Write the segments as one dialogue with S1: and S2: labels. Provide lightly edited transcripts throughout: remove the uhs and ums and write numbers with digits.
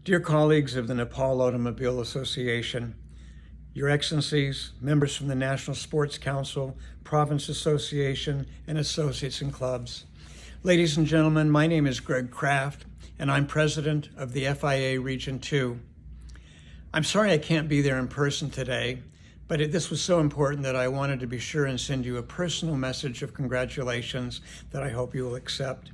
S1: Dear colleagues of the Nepal Automobile Association, Your Excellencies, members from the National Sports Council, Province Association, and associates and clubs. Ladies and gentlemen, my name is Greig, and I'm president of the FIA Region 2. I'm sorry I can't be there in person today, but this was so important that I wanted to be sure and send you a personal message of congratulations that I hope you will accept.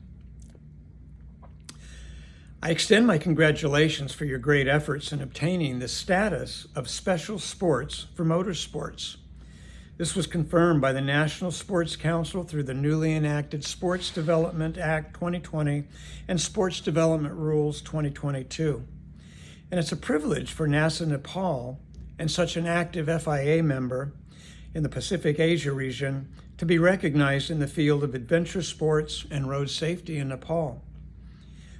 S1: I extend my congratulations for your great efforts in obtaining the status of special sports for motorsports. This was confirmed by the National Sports Council through the newly enacted Sports Development Act 2020 and Sports Development Rules 2022. And it's a privilege for Nasanepal and such an active FIA member in the Pacific Asia region to be recognized in the field of adventure sports and road safety in Nepal.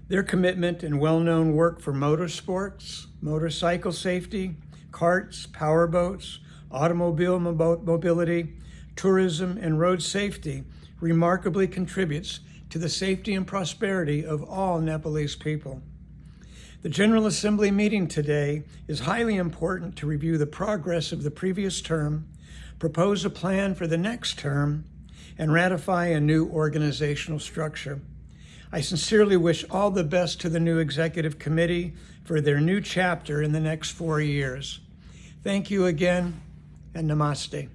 S1: Their commitment and well-known work for motorsports, motorcycle safety, carts, powerboats, automobile mobility, tourism, and road safety remarkably contributes to the safety and prosperity of all Nepalese people. The General Assembly meeting today is highly important to review the progress of the previous term, propose a plan for the next term, and ratify a new organizational structure. I sincerely wish all the best to the new Executive Committee for their new chapter in the next 4 years. Thank you again, and namaste.